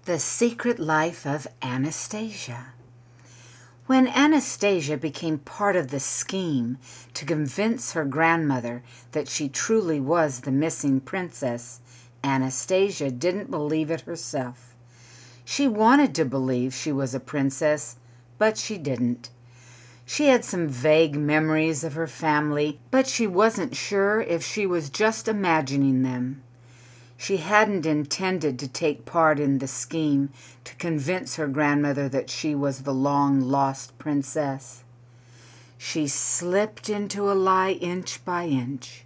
The Secret Life of Anastasia. When Anastasia became part of the scheme to convince her grandmother that she truly was the missing princess, Anastasia didn't believe it herself. She wanted to believe she was a princess, but she didn't. She had some vague memories of her family, but she wasn't sure if she was just imagining them. She hadn't intended to take part in the scheme to convince her grandmother that she was the long-lost princess. She slipped into a lie inch by inch.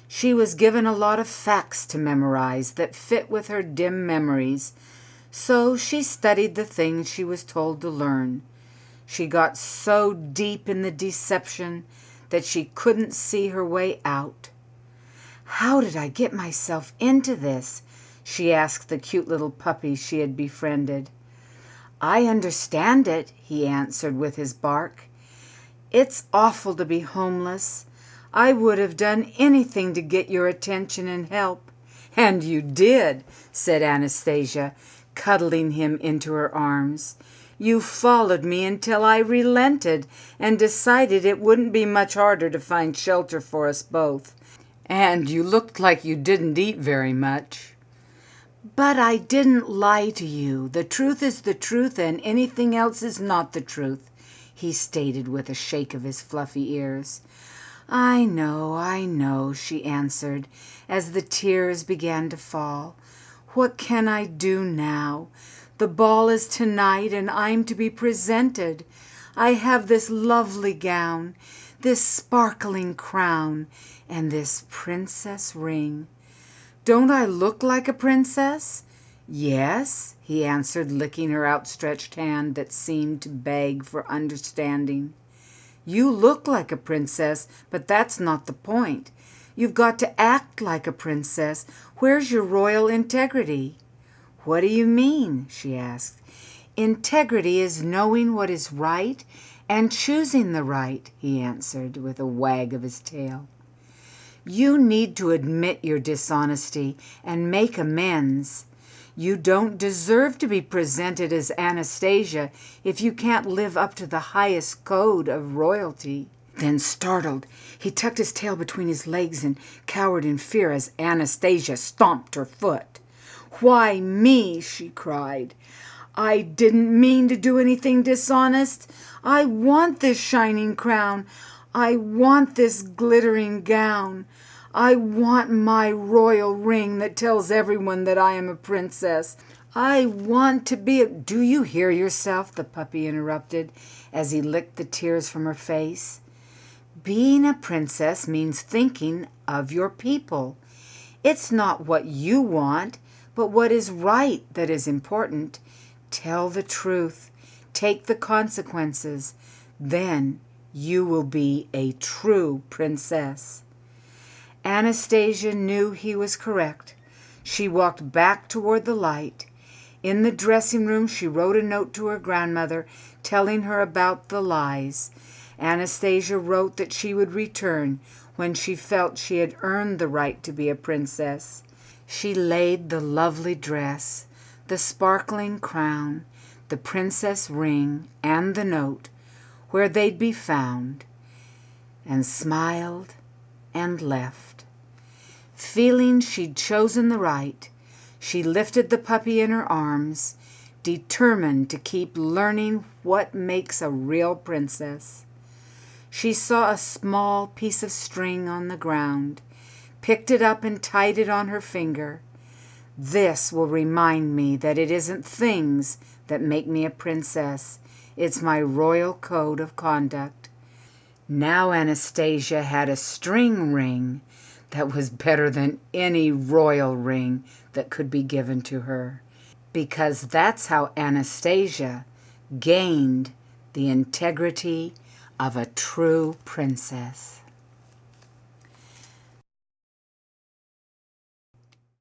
She was given a lot of facts to memorize that fit with her dim memories, so she studied the things she was told to learn. She got so deep in the deception that she couldn't see her way out. "How did I get myself into this?" she asked the cute little puppy she had befriended. "I understand it," he answered with his bark. "It's awful to be homeless. I would have done anything to get your attention and help." "And you did," said Anastasia, cuddling him into her arms. "You followed me until I relented and decided it wouldn't be much harder to find shelter for us both. And you looked like you didn't eat very much." "But I didn't lie to you. The truth is the truth, and anything else is not the truth," he stated with a shake of his fluffy ears. I know," she answered, as the tears began to fall. "What can I do now? The ball is tonight, and I'm to be presented. I have this lovely gown, this sparkling crown, and this princess ring. Don't I look like a princess?" "Yes," he answered, licking her outstretched hand that seemed to beg for understanding. "You look like a princess, but that's not the point. You've got to act like a princess. Where's your royal integrity?" "What do you mean?" she asked. "Integrity is knowing what is right and choosing the right," he answered with a wag of his tail. "You need to admit your dishonesty and make amends. You don't deserve to be presented as Anastasia if you can't live up to the highest code of royalty." Then, startled, he tucked his tail between his legs and cowered in fear as Anastasia stomped her foot. "Why me?" she cried. "I didn't mean to do anything dishonest. I want this shining crown. I want this glittering gown. I want my royal ring that tells everyone that I am a princess. I want to be a—" "Do you hear yourself?" the puppy interrupted as he licked the tears from her face. "Being a princess means thinking of your people. It's not what you want, but what is right that is important. Tell the truth. Take the consequences. Then you will be a true princess." Anastasia knew he was correct. She walked back toward the light. In the dressing room, she wrote a note to her grandmother telling her about the lies. Anastasia wrote that she would return when she felt she had earned the right to be a princess. She laid the lovely dress, the sparkling crown, the princess ring, and the note where they'd be found, and smiled and left. Feeling she'd chosen the right, she lifted the puppy in her arms, determined to keep learning what makes a real princess. She saw a small piece of string on the ground, picked it up and tied it on her finger. "This will remind me that it isn't things that make me a princess. It's my royal code of conduct." Now Anastasia had a string ring that was better than any royal ring that could be given to her, because that's how Anastasia gained the integrity of a true princess.